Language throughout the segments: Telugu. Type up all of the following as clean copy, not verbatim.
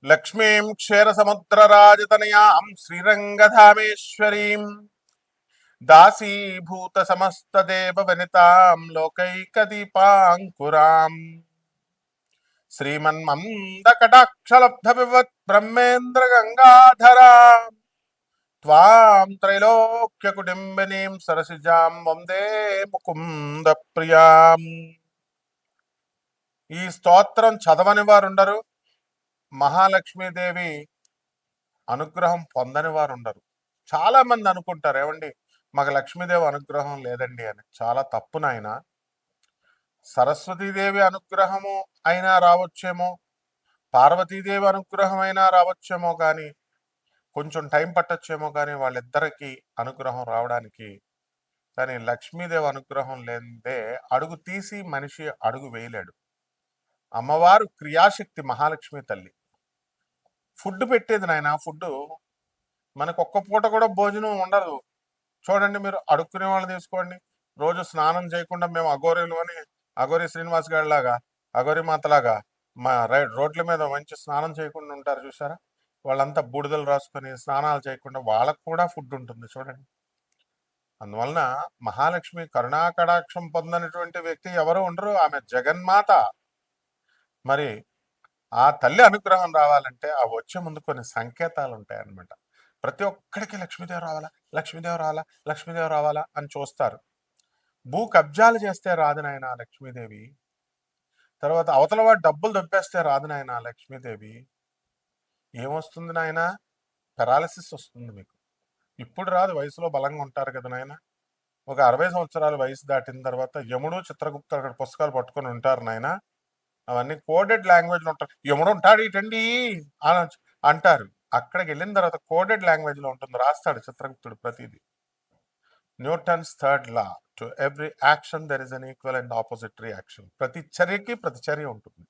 లక్ష్మీం క్షీరసముద్రరాజతనయాం శ్రీరంగధామేశ్వరీం దాసీభూత సమస్తదేవ వనితాం లోకైకదీపాంకురాం శ్రీమన్మందకటాక్షలబ్ధ వివత్ బ్రహ్మేంద్ర గంగాధరాం త్వాం త్రైలోక్య కుటుంబినీం సరసిజాం వందే ముకుంద ప్రియాం. ఈ స్తోత్రం చదవని వారు ఉండరు, మహాలక్ష్మీదేవి అనుగ్రహం పొందని వారు ఉండరు. చాలా మంది అనుకుంటారు, ఏమండి మాకు లక్ష్మీదేవి అనుగ్రహం లేదండి అని. చాలా తప్పు నాయన. సరస్వతీదేవి అనుగ్రహము అయినా రావచ్చేమో, పార్వతీదేవి అనుగ్రహం అయినా రావచ్చేమో, కానీ కొంచెం టైం పట్టొచ్చేమో, కానీ వాళ్ళిద్దరికీ అనుగ్రహం రావడానికి. కానీ లక్ష్మీదేవి అనుగ్రహం లేదే అడుగు తీసి మనిషి అడుగు వేయలేడు. అమ్మవారు క్రియాశక్తి, మహాలక్ష్మి తల్లి. ఫుడ్ పెట్టేది నాయన. ఫుడ్ మనకు ఒక్క పూట కూడా భోజనం ఉండదు. చూడండి, మీరు అడుక్కునే వాళ్ళు తీసుకోండి. రోజు స్నానం చేయకుండా మేము అఘోరీలు అని, అఘోరి శ్రీనివాస్ గారి లాగా, అఘోరి మాతలాగా మా రోడ్ల మీద మంచి స్నానం చేయకుండా ఉంటారు చూసారా? వాళ్ళంతా బూడిదలు రాసుకొని స్నానాలు చేయకుండా వాళ్ళకు కూడా ఫుడ్ ఉంటుంది చూడండి. అందువలన మహాలక్ష్మి కరుణాకటాక్షం పొందనటువంటి వ్యక్తి ఎవరు ఉండరు. ఆమె జగన్మాత. మరి ఆ తల్లి అనుగ్రహం రావాలంటే ఆ వచ్చే ముందు కొన్ని సంకేతాలు ఉంటాయన్నమాట. ప్రతి ఒక్కడికి లక్ష్మీదేవి రావాలా, లక్ష్మీదేవి రావాలా, లక్ష్మీదేవి రావాలా అని చూస్తారు. భూ కబ్జాలు చేస్తే రాదు నాయన లక్ష్మీదేవి. తర్వాత అవతల వాడు డబ్బులు దొబ్బేస్తే రాదు నాయన లక్ష్మీదేవి. ఏమొస్తుంది నాయన? పెరాలసిస్ వస్తుంది మీకు. ఇప్పుడు రాదు, వయసులో బలంగా ఉంటారు కదా నాయన. ఒక 60 సంవత్సరాల వయసు దాటిన తర్వాత యముడు చిత్రగుప్త అక్కడ పుస్తకాలు పట్టుకొని ఉంటారు నాయన. అవన్నీ కోడెడ్ లాంగ్వేజ్లో ఉంటారు. యముడు ఉంటాడు ఇటండి అని అంటారు. అక్కడికి వెళ్ళిన తర్వాత కోడెడ్ లాంగ్వేజ్లో ఉంటుంది, రాస్తాడు చిత్రగుప్తుడు ప్రతిదీ. Newton's third law, to every action there is an equal and opposite reaction. ప్రతి చర్యకి ప్రతిచర్య ఉంటుంది.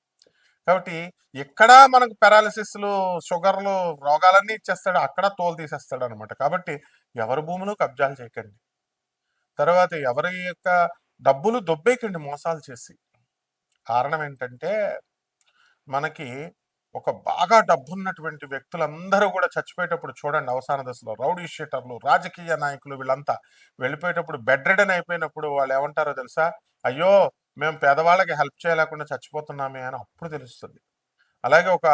కాబట్టి ఎక్కడ మనకు పెరాలసిస్లు, షుగర్లు, రోగాలన్నీ ఇచ్చేస్తాడు, అక్కడ తోలు తీసేస్తాడు అనమాట. కాబట్టి ఎవరి భూములు కబ్జాలు చేయకండి. తర్వాత ఎవరి యొక్క డబ్బులు దొబ్బేయకండి మోసాలు చేసి. కారణం ఏంటంటే మనకి ఒక బాగా డబ్బున్నటువంటి వ్యక్తులందరూ కూడా చచ్చిపోయేటప్పుడు చూడండి, అవసాన దశలో రౌడీ షీటర్లు, రాజకీయ నాయకులు వీళ్ళంతా వెళ్ళిపోయేటప్పుడు బెడ్ రిడన్ అయిపోయినప్పుడు వాళ్ళు ఏమంటారో తెలుసా? అయ్యో మేము పేదవాళ్ళకి హెల్ప్ చేయలేకుండా చచ్చిపోతున్నామే అని అప్పుడు తెలుస్తుంది. అలాగే ఒక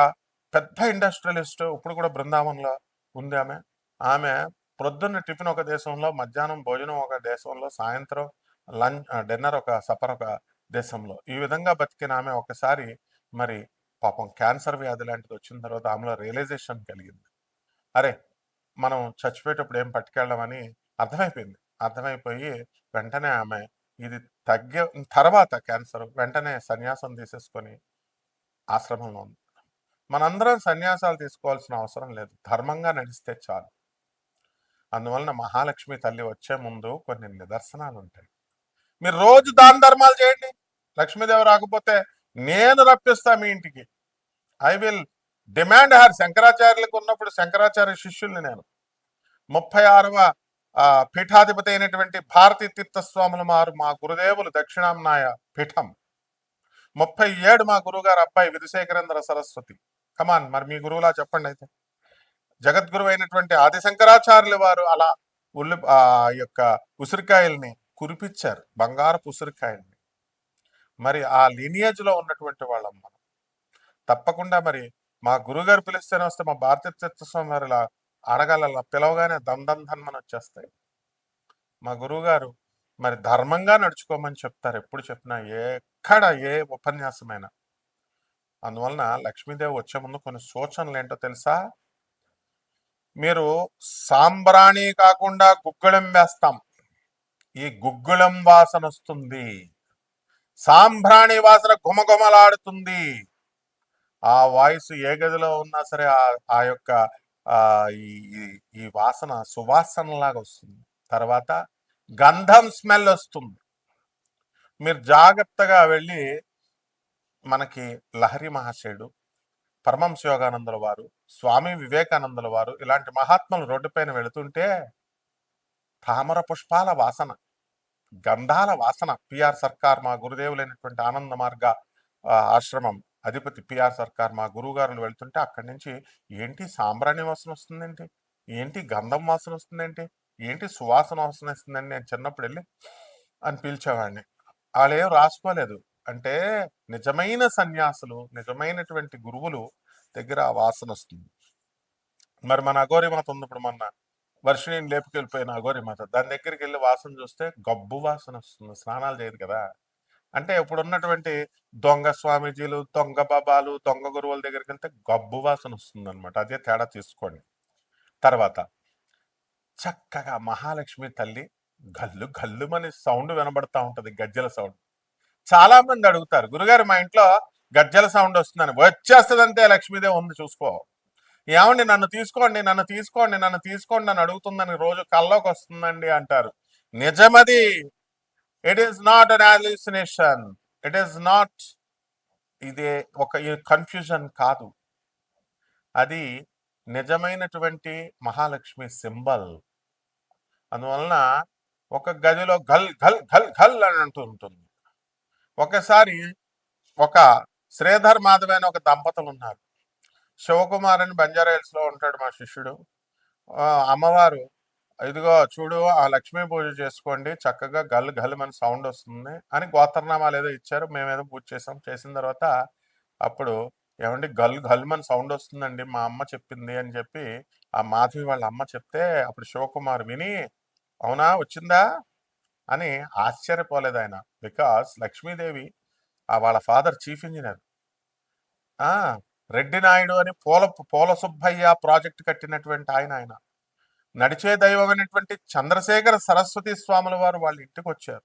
పెద్ద ఇండస్ట్రియలిస్ట్ ఇప్పుడు కూడా బృందావనంలో ఉంది. ఆమె ప్రొద్దున్న టిఫిన్ ఒక దేశంలో, మధ్యాహ్నం భోజనం ఒక దేశంలో, సాయంత్రం డిన్నర్ ఒక సపర్ ఒక దేశంలో, ఈ విధంగా బతికిన ఆమె ఒకసారి మరి పాపం క్యాన్సర్ వ్యాధి లాంటిది వచ్చిన తర్వాత ఆమెలో రియలైజేషన్ కలిగింది. అరే మనం చచ్చిపోయేటప్పుడు ఏం పట్టుకెళ్ళమని అర్థమైపోయింది. అర్థమైపోయి వెంటనే ఆమె ఇది తగ్గే తర్వాత క్యాన్సర్ వెంటనే సన్యాసం తీసేసుకొని ఆశ్రమంలో ఉంది. మనందరం సన్యాసాలు తీసుకోవాల్సిన అవసరం లేదు, ధర్మంగా నడిస్తే చాలు. అందువలన మహాలక్ష్మి తల్లి వచ్చే ముందు కొన్ని నిదర్శనాలు ఉంటాయి. మీరు రోజు దాన ధర్మాలు చేయండి, లక్ష్మీదేవి రాకపోతే నేను రప్పిస్తా మీ ఇంటికి. I will demand her. శంకరాచార్యులకు ఉన్నప్పుడు శంకరాచార్య శిష్యుల్ని నేను 36వ పీఠాధిపతి అయినటువంటి భారతీ తీర్థస్వాములు మారు మా గురుదేవులు దక్షిణాంనాయ పీఠం. 37 మా గురువుగారు అబ్బాయి విధుశేఖరేంద్ర సరస్వతి. కమాన్, మరి మీ గురువులా చెప్పండి. అయితే జగద్గురు అయినటువంటి ఆదిశంకరాచార్యుల వారు అలా యొక్క ఉసిరికాయల్ని కురిపించారు, బంగారపు ఉసిరికాయల్ని. మరి ఆ లినియేజ్ లో ఉన్నటువంటి వాళ్ళం మనం. తప్పకుండా మరి మా గురుగారు పిలిస్తేనే వస్తే, మా భారతీ తీర్థస్వామి వారు ఇలా అడగాల పిలవగానే దంధన్మని వచ్చేస్తాయి. మా గురువుగారు మరి ధర్మంగా నడుచుకోమని చెప్తారు ఎప్పుడు చెప్పినా, ఎక్కడ ఏ ఉపన్యాసమైనా. అందువలన లక్ష్మీదేవి వచ్చే ముందు కొన్ని సూచనలు ఏంటో తెలుసా? మీరు సాంబ్రాణి కాకుండా గుగ్గుళం వేస్తాం, ఈ గుగ్గుళం వాసన వస్తుంది, సాంబ్రాణి వాసన గుమగుమలాడుతుంది. ఆ వాయిస్ ఏ గదిలో ఉన్నా సరే ఆ యొక్క ఈ వాసన సువాసనలాగా వస్తుంది. తర్వాత గంధం స్మెల్ వస్తుంది. మీరు జాగ్రత్తగా వెళ్ళి, మనకి లహరి మహాశయుడు, పరమహంస యోగానందుల వారు, స్వామి వివేకానందుల వారు ఇలాంటి మహాత్ములు రోడ్డుపైన వెళుతుంటే తామర పుష్పాల వాసన, గంధాల వాసన. పిఆర్ సర్కార్ మా గురుదేవులైనటువంటి ఆనంద మార్గ ఆశ్రమం అధిపతి పిఆర్ సర్కార్ మా గురువుగారులు వెళ్తుంటే అక్కడి నుంచి ఏంటి సాంబ్రాణి వాసన వస్తుందేంటి, ఏంటి గంధం వాసన వస్తుందేంటి, ఏంటి సువాసన వాసన వస్తుందండి. నేను చిన్నప్పుడు వెళ్ళి అని పిలిచేవాడిని. వాళ్ళేం రాసుకోలేదు. అంటే నిజమైన సన్యాసులు, నిజమైనటువంటి గురువులు దగ్గర ఆ వాసన వస్తుంది. మరి మన అఘోరి మాత ఉంది, ఇప్పుడు మొన్న వర్షిణిని లేపుకెళ్ళిపోయిన అఘోరి మాత, దాని దగ్గరికి వెళ్ళి వాసన చూస్తే గబ్బు వాసన వస్తుంది. స్నానాలు చేయదు కదా. అంటే ఇప్పుడు ఉన్నటువంటి దొంగ స్వామీజీలు, దొంగ బాబాలు, దొంగ గురువుల దగ్గరికి వెళ్తే గబ్బు వాసన వస్తుంది అనమాట. అదే తేడా తీసుకోండి. తర్వాత చక్కగా మహాలక్ష్మి తల్లి గల్లు గల్లుమని సౌండ్ వినబడతా ఉంటది, గజ్జల సౌండ్. చాలా మంది అడుగుతారు, గురుగారు మా ఇంట్లో గజ్జల సౌండ్ వస్తుందని. వచ్చేస్తుందంటే లక్ష్మీదేవి ఉంది చూసుకో. ఏమండి నన్ను తీసుకోండి, నన్ను తీసుకోండి, నన్ను తీసుకోండి అని అడుగుతుందని రోజు కల్లోకి వస్తుందండి అంటారు. నిజమది. It is not an hallucination. It is not, ఇది ఒక కన్ఫ్యూజన్ కాదు, అది నిజమైనటువంటి మహాలక్ష్మి సింబల్. అందువలన ఒక గదిలో ఘల్ ఘల్ ఘల్ ఘల్ అని అంటూ ఉంటుంది. ఒకసారి ఒక శ్రీధర్ మాధవ్ అని ఒక దంపతులు ఉన్నారు. శివకుమార్ అని బంజారాహిల్స్ లో ఉంటాడు మా శిష్యుడు. అమ్మవారు ఇదిగో చూడు ఆ లక్ష్మీ పూజ చేసుకోండి, చక్కగా గల్ గల్ అని సౌండ్ వస్తుంది అని గోత్రనామాలు ఏదో ఇచ్చారు. మేమేదో పూజ చేసాం. చేసిన తర్వాత అప్పుడు ఏమండి గల్ గల్ అని సౌండ్ వస్తుందండి, మా అమ్మ చెప్పింది అని చెప్పి ఆ మాధవి వాళ్ళ అమ్మ చెప్తే అప్పుడు శివకుమార్ విని అవునా వచ్చిందా అని ఆశ్చర్యపోలేదు ఆయన. బికాస్ లక్ష్మీదేవి వాళ్ళ father chief engineer, Reddy Naidu అని పోల సుబ్బయ్య ప్రాజెక్ట్ కట్టినటువంటి ఆయన నడిచే దైవమైనటువంటి చంద్రశేఖర సరస్వతి స్వాముల వారు వాళ్ళ ఇంటికి వచ్చారు.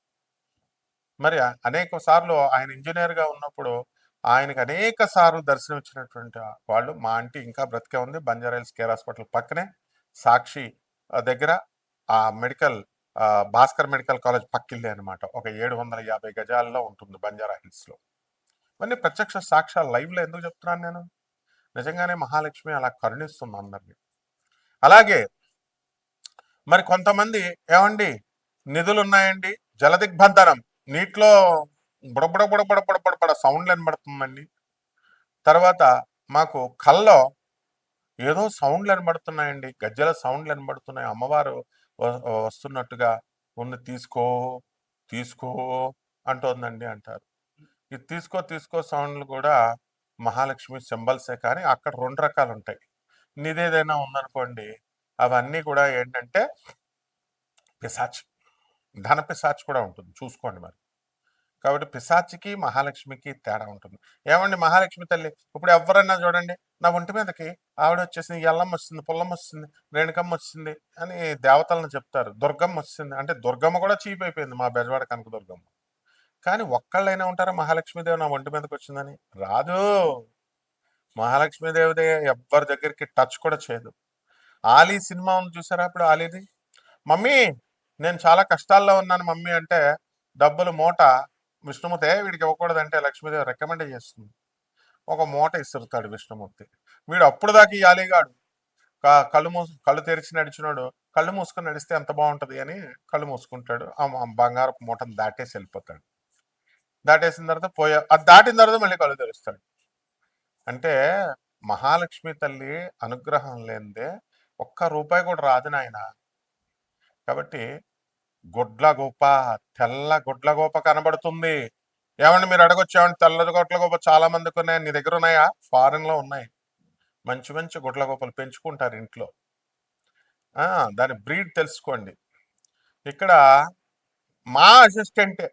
మరి అనేక సార్లు ఆయన ఇంజనీర్ గా ఉన్నప్పుడు ఆయనకి అనేక సార్లు దర్శనం ఇచ్చినటువంటి వాళ్ళు. మా ఆంటీ ఇంకా బ్రతికే ఉంది, బంజారాహిల్స్ కేర్ హాస్పిటల్ పక్కనే సాక్షి దగ్గర ఆ మెడికల్ భాస్కర్ మెడికల్ కాలేజ్ పక్కిల్లే అనమాట. ఒక 750 గజాల్లో ఉంటుంది బంజారాహిల్స్ లో. ఇవన్నీ ప్రత్యక్ష సాక్ష్యాలు లైవ్ లో ఎందుకు చెప్తున్నాను నేను. నిజంగానే మహాలక్ష్మి అలా కరుణిస్తుంది అందరినీ. అలాగే మరి కొంతమంది ఏమండి నిధులు ఉన్నాయండి, జలదిగ్బంధనం, నీటిలో బుడబుడ బుడబుడ బుడబుడ సౌండ్లు వినబడుతుందండి. తర్వాత మాకు కల్లో ఏదో సౌండ్లు వినబడుతున్నాయండి, గజ్జల సౌండ్లు వినబడుతున్నాయి, అమ్మవారు వస్తున్నట్టుగా ఉంది, తీసుకో తీసుకో అంటోందండి అంటారు. ఈ తీసుకో తీసుకో సౌండ్లు కూడా మహాలక్ష్మి సింబల్సే. కానీ అక్కడ 2 రకాలు ఉంటాయి. నిదేదైనా ఉందనుకోండి, అవన్నీ కూడా ఏంటంటే పిశాచ్, ధన పిశాచ్ కూడా ఉంటుంది, చూసుకోండి మరి. కాబట్టి పిశాచికి మహాలక్ష్మికి తేడా ఉంటుంది. ఏమండి మహాలక్ష్మి తల్లి ఇప్పుడు ఎవరన్నా చూడండి, నా ఒంటి మీదకి ఆవిడ వచ్చేసింది, ఎల్లమ్మ వచ్చింది, పుల్లమ్మ వచ్చింది, రేణుకమ్మ వచ్చింది అని దేవతలను చెప్తారు. దుర్గమ్మ వచ్చింది అంటే దుర్గమ్మ కూడా చీప్ అయిపోయింది, మా బెజవాడ కనక దుర్గమ్మ. కానీ ఒక్కళ్ళైనా ఉంటారా మహాలక్ష్మీదేవి నా ఒంటి మీదకి వచ్చిందని? రాదు. మహాలక్ష్మీదేవిదే ఎవ్వరి దగ్గరికి టచ్ కూడా చేయదు. ఆలీ సినిమా ఉంది చూసారా ఇప్పుడు ఆలీది? మమ్మీ నేను చాలా కష్టాల్లో ఉన్నాను మమ్మీ అంటే డబ్బులు మూట విష్ణుమూర్తి వీడికి ఇవ్వకూడదంటే లక్ష్మీదేవి రికమెండ్ చేస్తుంది. ఒక మూట ఇస్తుతాడు విష్ణుమూర్తి. వీడు అప్పుడు దాకా ఈ ఆలీగాడు కళ్ళు తెరిచి నడిచినాడు, కళ్ళు మూసుకొని నడిస్తే ఎంత బాగుంటది అని కళ్ళు మూసుకుంటాడు. ఆ బంగారపు మూటను దాటేసి వెళ్ళిపోతాడు. దాటేసిన తర్వాత అది దాటిన తర్వాత మళ్ళీ కళ్ళు తెరుస్తాడు. అంటే మహాలక్ష్మి తల్లి అనుగ్రహం లేనిదే ఒక్క రూపాయి కూడా రాదు నాయన. కాబట్టి గుడ్లగూప, తెల్ల గుడ్లగూప కనబడుతుంది. ఏమండి మీరు అడగొచ్చు, ఏమండి తెల్ల గుడ్లగూప చాలా మందికి ఉన్నాయి, నీ దగ్గర ఉన్నాయా? ఫారెన్ లో ఉన్నాయి. మంచి మంచి గుడ్లగూపలు పెంచుకుంటారు ఇంట్లో. దాని బ్రీడ్ తెలుసుకోండి. ఇక్కడ మా అసిస్టెంటే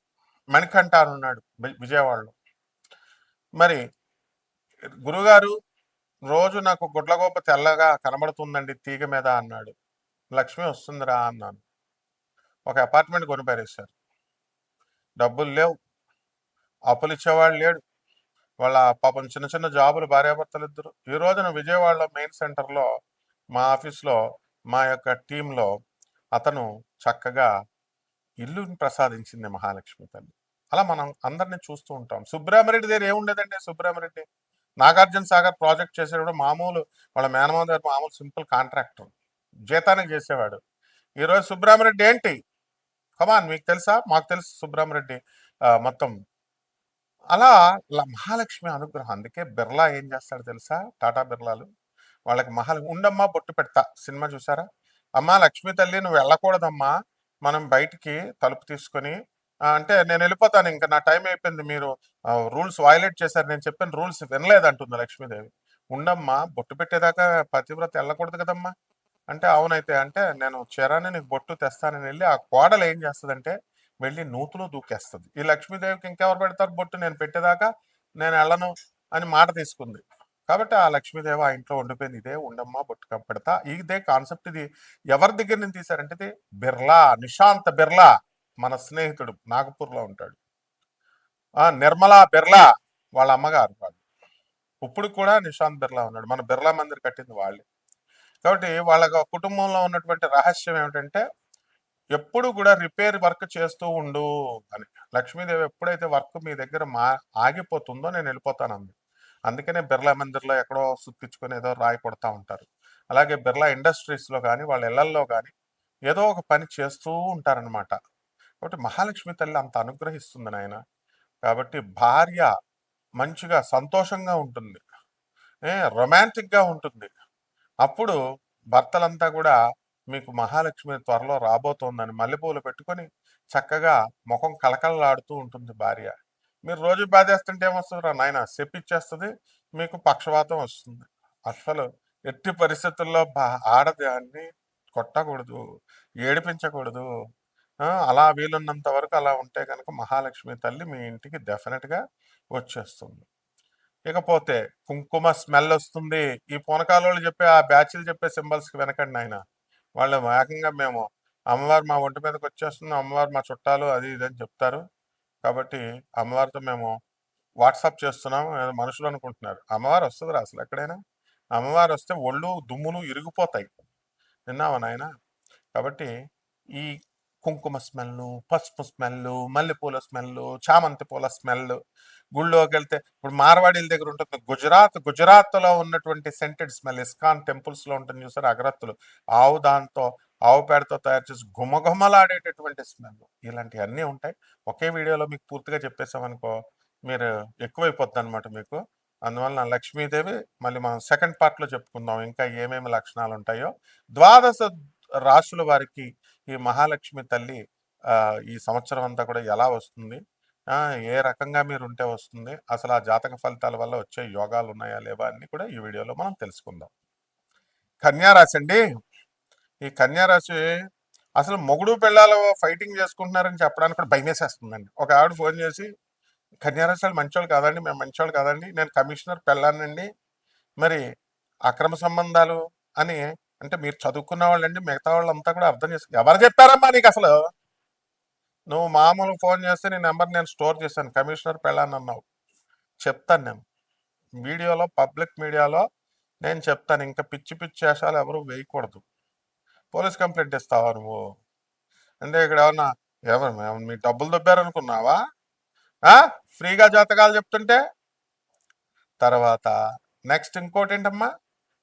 మణికంఠ అని ఉన్నాడు విజయవాడలో. మరి గురుగారు రోజు నాకు గుడ్లగూప తెల్లగా కనబడుతుందండి తీగ మీద అన్నాడు. లక్ష్మి వస్తుందిరా అన్నాను. ఒక అపార్ట్మెంట్ కొని పారేశారు. డబ్బులు లేవు, అప్పులు ఇచ్చేవాళ్ళు లేడు. వాళ్ళ పాపం చిన్న చిన్న జాబులు భార్యాభర్తలు ఇద్దరు. ఈ రోజున విజయవాడలో మెయిన్ సెంటర్లో మా ఆఫీస్లో మా యొక్క టీంలో అతను చక్కగా ఇల్లుని ప్రసాదించింది మహాలక్ష్మి తల్లి. అలా మనం అందరినీ చూస్తూ ఉంటాం. సుబ్రహ్మరెడ్డి దగ్గర ఏముండేదండి? సుబ్రహ్మరెడ్డి నాగార్జున సాగర్ ప్రాజెక్ట్ చేసేటప్పుడు మామూలు వాళ్ళ మేనమామ దగ్గర మామూలు సింపుల్ కాంట్రాక్టర్ జీతానికి చేసేవాడు. ఈరోజు సుబ్రహ్మరెడ్డి ఏంటి? కమాన్, మీకు తెలుసా? మాకు తెలుసు సుబ్రహ్మరెడ్డి మొత్తం అలా మహాలక్ష్మి అనుగ్రహం. అందుకే బిర్లా ఏం చేస్తాడో తెలుసా? టాటా బిర్లాలు వాళ్ళకి ఉండమ్మా బొట్టు పెడతా సినిమా చూసారా? అమ్మా లక్ష్మీ తల్లి నువ్వు వెళ్ళకూడదమ్మా, మనం బయటికి తలుపు తీసుకొని అంటే నేను వెళ్ళిపోతాను, ఇంకా నా టైం అయిపోయింది, మీరు రూల్స్ వయలేట్ చేశారు, నేను చెప్పిన రూల్స్ వినలేదంటుంది లక్ష్మీదేవి. ఉండమ్మా బొట్టు పెట్టేదాకా పతివ్రత వెళ్ళకూడదు కదమ్మా అంటే, అవునైతే అంటే నేను చీరాన్ని నీకు బొట్టు తెస్తానని వెళ్ళి ఆ కోడలు ఏం చేస్తుందంటే వెళ్ళి నూతులో దూకేస్తుంది. ఈ లక్ష్మీదేవికి ఇంకెవరు పెడతారు బొట్టు, నేను పెట్టేదాకా నేను వెళ్ళను అని మాట తీసుకుంది. కాబట్టి ఆ లక్ష్మీదేవి ఆ ఇంట్లో ఉండిపోయింది. ఇదే ఉండమ్మా బొట్టు పెడతా, ఇదే కాన్సెప్ట్. ఇది ఎవరి దగ్గర నుంచి తీశారంటే ఇది బిర్లా, నిశాంత్ బిర్లా, మన స్నేహితుడు నాగపూర్లో ఉంటాడు. నిర్మలా బిర్లా వాళ్ళ అమ్మగారు వాళ్ళు. ఇప్పుడు కూడా నిశాంత్ బిర్లా ఉన్నాడు. మన బిర్లా మందిర్ కట్టింది వాళ్ళే. కాబట్టి వాళ్ళ కుటుంబంలో ఉన్నటువంటి రహస్యం ఏమిటంటే ఎప్పుడు కూడా రిపేర్ వర్క్ చేస్తూ ఉండు అని. లక్ష్మీదేవి ఎప్పుడైతే వర్క్ మీ దగ్గర ఆగిపోతుందో నేను వెళ్ళిపోతాను అంది. అందుకనే బిర్లా మందిర్లో ఎక్కడో సుత్తించుకొని ఏదో రాయి కొడతా ఉంటారు. అలాగే బిర్లా ఇండస్ట్రీస్లో కానీ వాళ్ళ ఇళ్లల్లో కానీ ఏదో ఒక పని చేస్తూ ఉంటారనమాట. కాబట్టి మహాలక్ష్మి తల్లి అంత అనుగ్రహిస్తుంది నాయన. కాబట్టి భార్య మంచిగా సంతోషంగా ఉంటుంది, రొమాంటిక్గా ఉంటుంది. అప్పుడు భర్తలంతా కూడా మీకు మహాలక్ష్మి త్వరలో రాబోతోందని మల్లెపూలు పెట్టుకొని చక్కగా ముఖం కళకళలాడుతూ ఉంటుంది భార్య. మీరు రోజు బాధేస్తుంటే ఏమొస్తుంది రా నాయన, సెప్పిచ్చేస్తుంది, మీకు పక్షవాతం వస్తుంది. అసలు ఎట్టి పరిస్థితుల్లో ఆడదాన్ని కొట్టకూడదు, ఏడిపించకూడదు. అలా వీలున్నంత వరకు అలా ఉంటే కనుక మహాలక్ష్మి తల్లి మీ ఇంటికి డెఫినెట్గా వచ్చేస్తుంది. ఇకపోతే కుంకుమ స్మెల్ వస్తుంది. ఈ పూనకాలోళ్ళు చెప్పే ఆ బ్యాచ్లు చెప్పే సింబల్స్కి వెనకండి ఆయన. వాళ్ళు ఏకంగా మేము అమ్మవారు మా ఒంటి మీదకి వచ్చేస్తుంది, అమ్మవారు మా చుట్టాలు అది ఇది అని చెప్తారు. కాబట్టి అమ్మవారితో మేము వాట్సాప్ చేస్తున్నాం మనుషులు అనుకుంటున్నారు. అమ్మవారు వస్తుంది అసలు ఎక్కడైనా. అమ్మవారు వస్తే ఒళ్ళు దుమ్ములు ఇరిగిపోతాయి. విన్నావా నాయన? కాబట్టి ఈ కుంకుమ స్మెల్లు, పసుపు స్మెల్లు, మల్లెపూల స్మెల్లు, చామంతి పూల స్మెల్, గుళ్ళోకి వెళ్తే ఇప్పుడు మార్వాడీల దగ్గర ఉంటుంది గుజరాత్లో ఉన్నటువంటి సెంటెడ్ స్మెల్, ఇస్కాన్ టెంపుల్స్లో ఉంటుంది చూసారు అగరత్తులు, ఆవు పేడతో తయారు చేసి గుమగుమలాడేటటువంటి స్మెల్, ఇలాంటివన్నీ ఉంటాయి. ఒకే వీడియోలో మీకు పూర్తిగా చెప్పేసామనుకో మీరు ఎక్కువైపోద్ది అనమాట మీకు. అందువలన లక్ష్మీదేవి మళ్ళీ మనం సెకండ్ పార్ట్లో చెప్పుకుందాం ఇంకా ఏమేమి లక్షణాలు ఉంటాయో. ద్వాదశ రాశుల వారికి ఈ మహాలక్ష్మి తల్లి ఈ సంవత్సరం అంతా కూడా ఎలా వస్తుంది, ఏ రకంగా మీరు ఉంటే వస్తుంది, అసలు ఆ జాతక ఫలితాల వల్ల వచ్చే యోగాలు ఉన్నాయా లేవా అన్ని కూడా ఈ వీడియోలో మనం తెలుసుకుందాం. కన్యారాశి అండి. ఈ కన్యారాశి అసలు మొగుడు పిల్లలు ఫైటింగ్ చేసుకుంటున్నారని చెప్పడానికి కూడా భయమేసేస్తుందండి. ఒక ఆవిడ ఫోన్ చేసి కన్యారాశి వాళ్ళు మంచోళ్ళు కాదండి, మేము మంచోళ్ళు కాదండి, నేను కమిషనర్ పెళ్ళానండి, మరి అక్రమ సంబంధాలు అని అంటే మీరు చదువుకున్న వాళ్ళండి, మిగతా వాళ్ళంతా కూడా అర్థం చేసుకో. ఎవరు చెప్పారమ్మా నీకు అసలు? నువ్వు మామూలు ఫోన్ చేస్తే నీ నెంబర్ నేను స్టోర్ చేశాను, కమిషనర్ పెళ్ళాను అన్నావు. చెప్తాను నేను వీడియోలో, పబ్లిక్ మీడియాలో నేను చెప్తాను. ఇంకా పిచ్చి పిచ్చి వేషాలు ఎవరు వేయకూడదు. పోలీస్ కంప్లైంట్ ఇస్తావా నువ్వు? అంటే ఇక్కడ ఎవరు మీ డబ్బులు దొబ్బారనుకున్నావా? ఫ్రీగా జాతకాలు చెప్తుంటే. తర్వాత నెక్స్ట్ ఇంకోటి ఏంటమ్మా,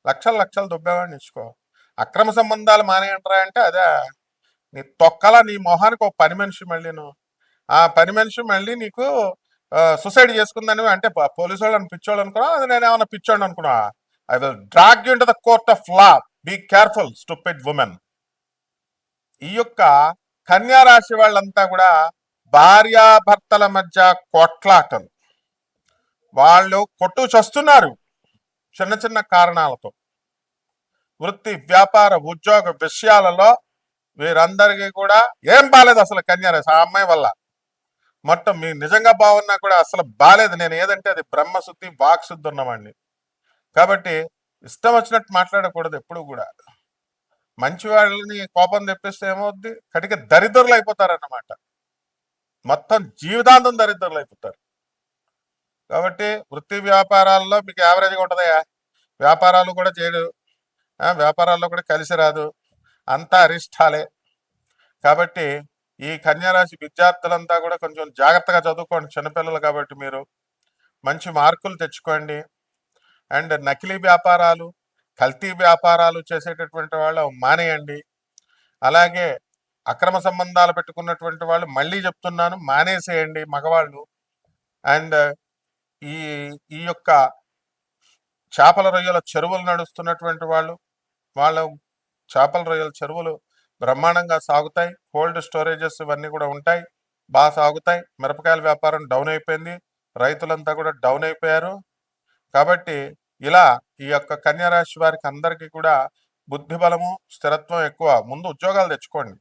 లక్షలు దొబ్బావని ఇచ్చుకో. అక్రమ సంబంధాలు మానేయంటారా అంటే అదే నీ తొక్కల నీ మొహానికి ఒక పని మనిషి మళ్ళీను. ఆ పని మనిషి మళ్ళీ నీకు సూసైడ్ చేసుకుందని అంటే పోలీసు వాళ్ళు పిచ్చోళ్ళు అనుకున్నా, అది నేను ఏమన్నా పిచ్చోడు అనుకున్నా. I will drag you into the court of law. Be careful stupid women. ఈ యొక్క కన్యా రాశి వాళ్ళంతా కూడా భార్యాభర్తల మధ్య కొట్లాటలు, వాళ్ళు కొట్టు చస్తున్నారు చిన్న చిన్న కారణాలతో. వృత్తి, వ్యాపార, ఉద్యోగ విషయాలలో వీరందరికీ కూడా ఏం బాలేదు అసలు కన్యారాశి. ఆ అమ్మాయి వల్ల మొత్తం మీ నిజంగా బాగున్నా కూడా అసలు బాలేదు. నేను ఏదంటే అది బ్రహ్మశుద్ధి, వాక్శుద్ధి ఉన్నవాడిని. కాబట్టి ఇష్టం వచ్చినట్టు మాట్లాడకూడదు ఎప్పుడు కూడా. మంచి వాళ్ళని కోపం తెప్పిస్తే ఏమవుద్ది, కటిక దరిద్రులు అయిపోతారన్నమాట. మొత్తం జీవితాంతం దరిద్రులు అయిపోతారు. కాబట్టి వృత్తి వ్యాపారాల్లో మీకు యావరేజ్గా ఉంటుందయా. వ్యాపారాలు కూడా చేయడు, వ్యాపారాల్లో కూడా కలిసి రాదు, అంతా అరిష్టాలే. కాబట్టి ఈ కన్యారాశి విద్యార్థులంతా కూడా కొంచెం జాగ్రత్తగా చదువుకోండి. చిన్నపిల్లలు కాబట్టి మీరు మంచి మార్కులు తెచ్చుకోండి. అండ్ నకిలీ వ్యాపారాలు, కల్తీ వ్యాపారాలు చేసేటటువంటి వాళ్ళు మానేయండి. అలాగే అక్రమ సంబంధాలు పెట్టుకున్నటువంటి వాళ్ళు మళ్ళీ చెప్తున్నాను మానేసేయండి. మగవాళ్ళు అండ్ ఈ ఈ యొక్క చేపల రొయ్యల చెరువులు నడుస్తున్నటువంటి వాళ్ళ చేపల రొయ్యల చెరువులు బ్రహ్మాండంగా సాగుతాయి. కోల్డ్ స్టోరేజెస్ ఇవన్నీ కూడా ఉంటాయి, బాగా సాగుతాయి. మిరపకాయల వ్యాపారం డౌన్ అయిపోయింది, రైతులంతా కూడా డౌన్ అయిపోయారు. కాబట్టి ఇలా ఈ యొక్క కన్యా రాశి వారికి అందరికీ కూడా బుద్ధి బలము, స్థిరత్వం ఎక్కువ. ముందు ఉద్యోగాలు తెచ్చుకోండి,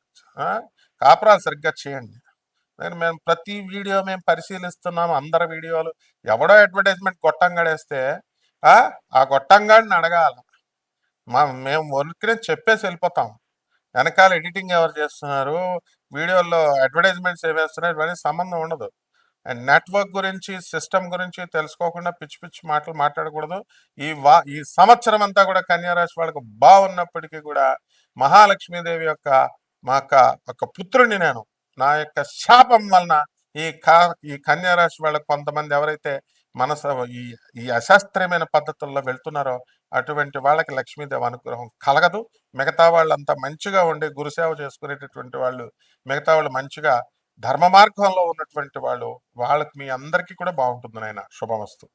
కాపురాలు సరిగ్గా చేయండి. మేము ప్రతి వీడియో మేము పరిశీలిస్తున్నాము, అందరి వీడియోలు. ఎవడో అడ్వర్టైజ్మెంట్ గొట్టంగాడేస్తే ఆ గొట్టంగాడిని అడగాల. మేము వరకునే చెప్పేసి వెళ్ళిపోతాం. వెనకాల ఎడిటింగ్ ఎవరు చేస్తున్నారు, వీడియోల్లో అడ్వర్టైజ్మెంట్స్ ఏమి వేస్తున్నారు, ఇవన్నీ సంబంధం ఉండదు. అండ్ నెట్వర్క్ గురించి, సిస్టమ్ గురించి తెలుసుకోకుండా పిచ్చి పిచ్చి మాటలు మాట్లాడకూడదు. ఈ సంవత్సరం అంతా కూడా కన్యా రాశి వాళ్ళకు బాగున్నప్పటికీ కూడా మహాలక్ష్మీదేవి యొక్క మా యొక్క పుత్రుడిని నేను నా యొక్క శాపం వలన ఈ కన్యా రాశి వాళ్ళకు కొంతమంది ఎవరైతే మనసు ఈ అశాస్త్రీయమైన పద్ధతుల్లో వెళ్తున్నారో అటువంటి వాళ్ళకి లక్ష్మీదేవి అనుగ్రహం కలగదు. మిగతా వాళ్ళంతా మంచిగా ఉండి గురుసేవ చేసుకునేటటువంటి వాళ్ళు, మిగతా వాళ్ళు మంచిగా ధర్మ మార్గంలో ఉన్నటువంటి వాళ్ళకి మీ అందరికీ కూడా బాగుంటుంది నాయన. శుభమస్తు.